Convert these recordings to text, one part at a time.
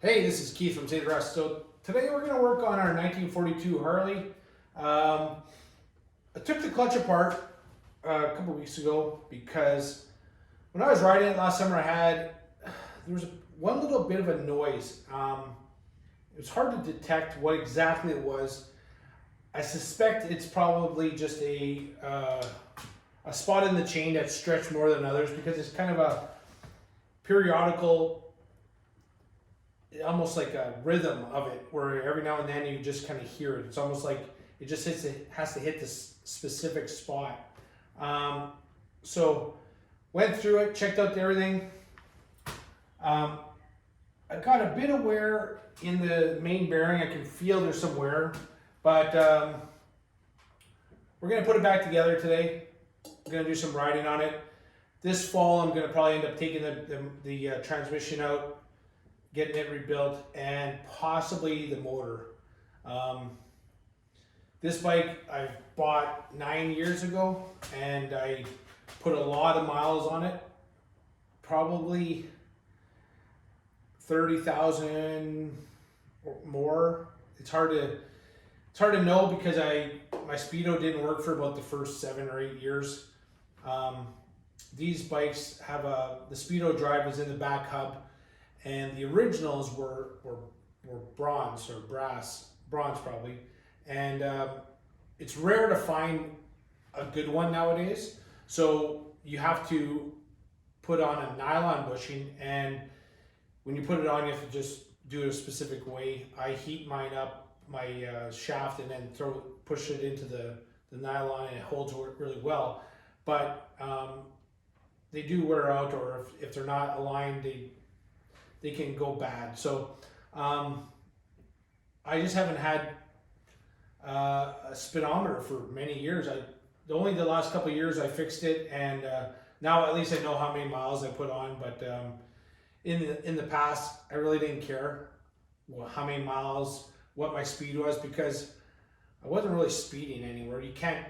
Hey, this is Keith from Save the Rest. So today we're going to work on our 1942 Harley. I took the clutch apart a couple weeks ago because when I was riding it last summer, there was one little bit of a noise. It was hard to detect what exactly it was. I suspect it's probably just a spot in the chain that's stretched more than others because it's kind of a periodical, almost like a rhythm of it, where every now and then you just kind of hear it. It's almost like it just has to hit this specific spot. So went through it, checked out everything. I got a bit of wear in the main bearing. I can feel there's some wear, but we're gonna put it back together today. I'm gonna do some riding on it. This fall, I'm gonna probably end up taking the transmission out, getting it rebuilt, and possibly the motor. This bike I bought 9 years ago, and I put a lot of miles on it, probably 30,000 or more. It's hard to know because my speedo didn't work for about the first 7 or 8 years. These bikes have the speedo drive is in the back hub, and the originals were bronze or bronze probably, and it's rare to find a good one nowadays. So you have to put on a nylon bushing, and when you put it on, you have to just do it a specific way. I heat mine up, my shaft, and then push it into the nylon, and it holds really well. But they do wear out, or if they're not aligned, they can go bad. So I just haven't had a speedometer for many years. Only the last couple of years I fixed it, and now at least I know how many miles I put on. But in the past, I really didn't care how many miles, what my speed was, because I wasn't really speeding anywhere. You can't.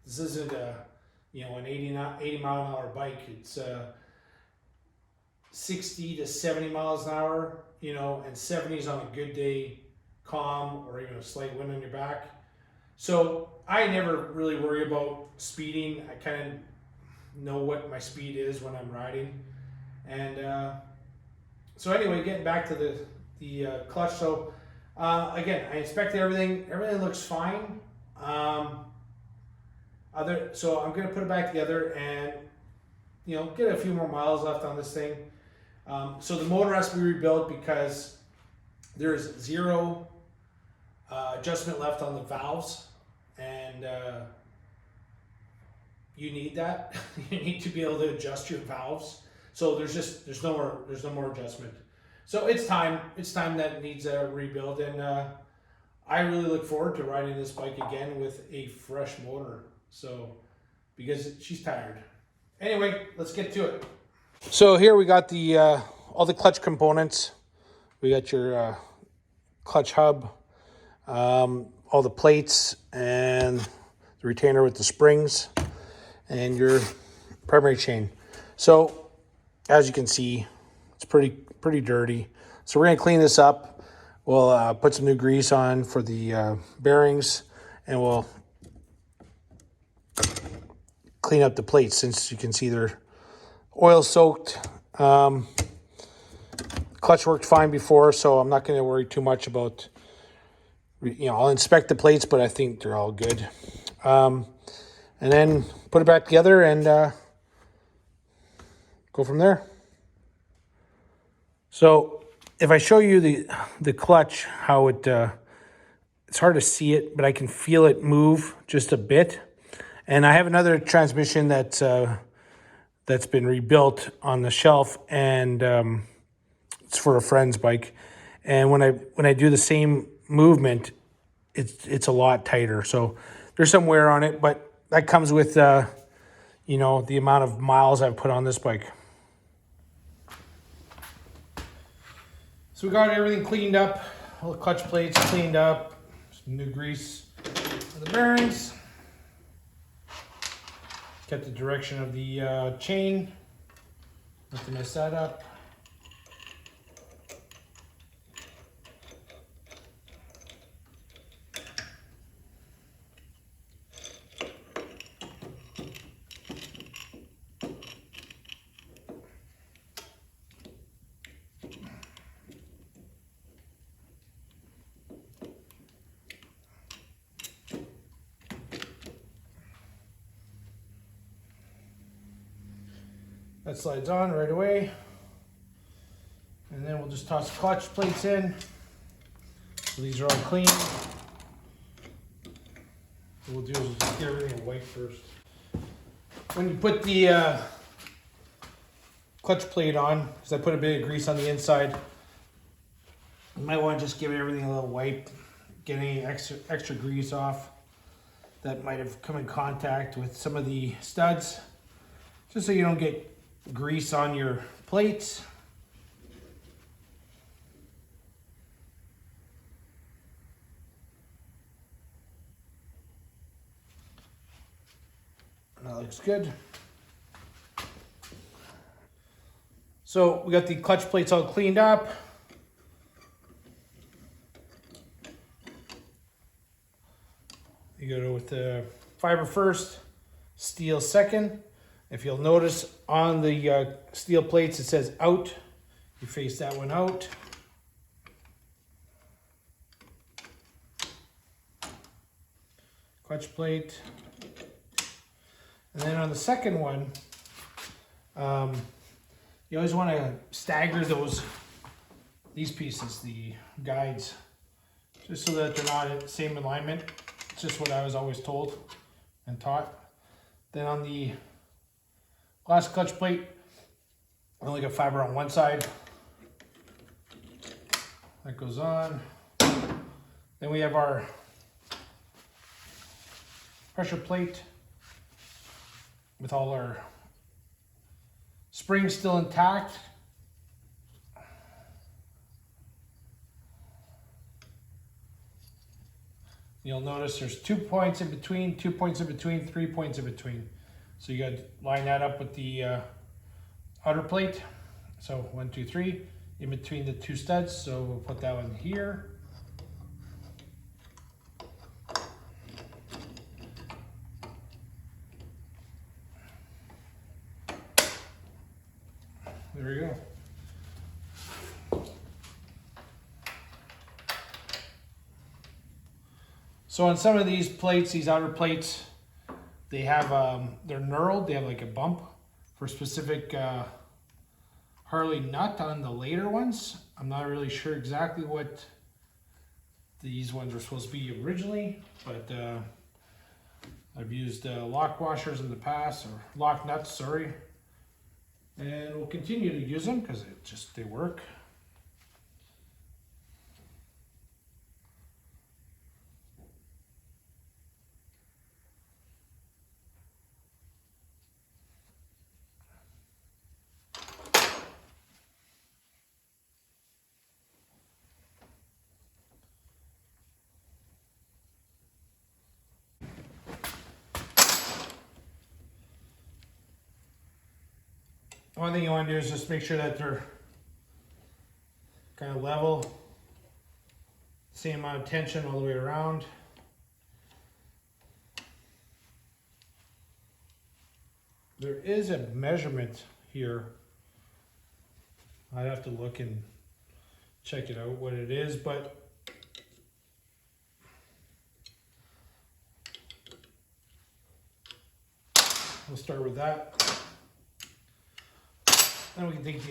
This isn't an 80 mile an hour bike. It's 60 to 70 miles an hour, and 70s on a good day, calm, or even a slight wind on your back. So I never really worry about speeding. I kind of know what my speed is when I'm riding. And so anyway, getting back to the clutch. So again, I inspected everything. Everything looks fine. So I'm gonna put it back together and get a few more miles left on this thing. So the motor has to be rebuilt because there's zero adjustment left on the valves, and you need that. You need to be able to adjust your valves. So there's no more adjustment. So it's time that it needs a rebuild, and I really look forward to riding this bike again with a fresh motor. So because she's tired. Anyway, let's get to it. So here we got all the clutch components. We got your clutch hub, all the plates, and the retainer with the springs, and your primary chain. So as you can see, it's pretty dirty. So we're gonna clean this up. We'll put some new grease on for the bearings, and we'll clean up the plates, since you can see they're oil soaked. Clutch worked fine before, so I'm not going to worry too much about, I'll inspect the plates, but I think they're all good. And then put it back together and go from there. So if I show you the clutch, how it's hard to see it, but I can feel it move just a bit. And I have another transmission that's been rebuilt on the shelf, and it's for a friend's bike. And when I do the same movement, it's a lot tighter. So there's some wear on it, but that comes with the amount of miles I've put on this bike. So we got everything cleaned up, all the clutch plates cleaned up, some new grease for the bearings. Kept the direction of the chain, not to mess that up. That slides on right away. And then we'll just toss the clutch plates in. So these are all clean. What we'll do is just get everything white first. When you put the clutch plate on, because I put a bit of grease on the inside, you might want to just give everything a little wipe, get any extra grease off that might have come in contact with some of the studs, just so you don't get grease on your plates. That looks good. So we got the clutch plates all cleaned up. You go with the fiber first, steel second. If you'll notice on the steel plates it says out. You face that one out. Clutch plate. And then on the second one, you always want to stagger these pieces, the guides, just so that they're not in the same alignment. It's just what I was always told and taught. Then on the last clutch plate, I only got fiber on one side. That goes on. Then we have our pressure plate with all our springs still intact. You'll notice there's 2 points in between, 2 points in between, 3 points in between. So you got to line that up with the outer plate. So 1, 2, 3 in between the two studs. So we'll put that one here. There we go. So on some of these plates, these outer plates, they have, they're knurled, they have like a bump for specific Harley nut on the later ones. I'm not really sure exactly what these ones are supposed to be originally, but I've used lock washers in the past, or lock nuts, sorry. And we'll continue to use them because they work. One thing you want to do is just make sure that they're kind of level, same amount of tension all the way around. There is a measurement here. I'd have to look and check it out what it is, but we'll start with that. Then we can take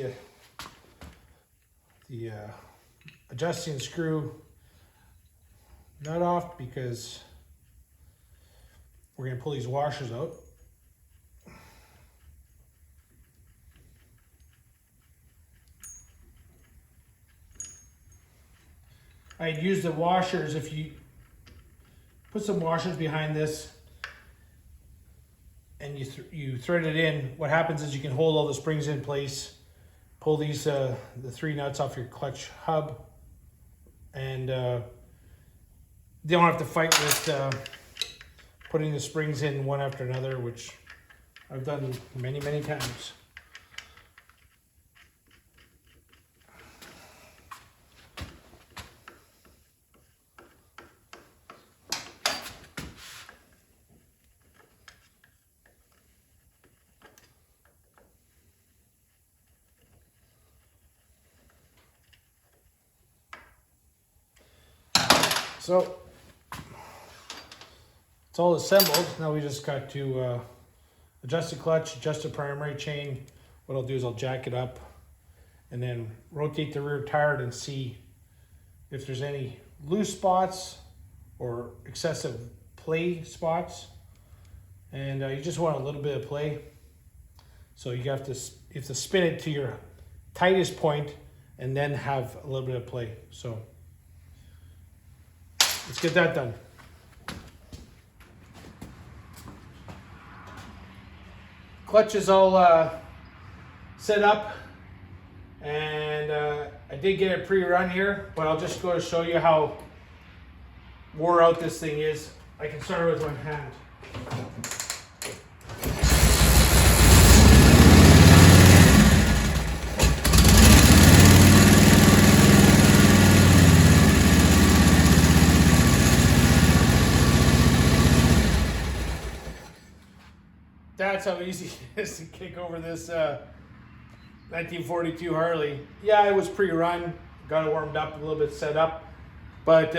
the adjusting screw nut off, because we're going to pull these washers out. I'd use the washers. If you put some washers behind this and you thread it in, what happens is you can hold all the springs in place, pull these the 3 nuts off your clutch hub, and you don't have to fight with putting the springs in one after another, which I've done many times. So it's all assembled. Now we just got to adjust the clutch, adjust the primary chain, what I'll do is I'll jack it up and then rotate the rear tire and see if there's any loose spots or excessive play spots. And you just want a little bit of play. So you have to spin it to your tightest point and then have a little bit of play. So let's get that done. Clutch is all set up, and I did get it pre-run here, but I'll just go to show you how wore out this thing is. I can start with one hand. That's how easy it is to kick over this 1942 Harley. Yeah, it was pre-run, got it warmed up, a little bit set up, but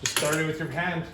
just start it with your hand.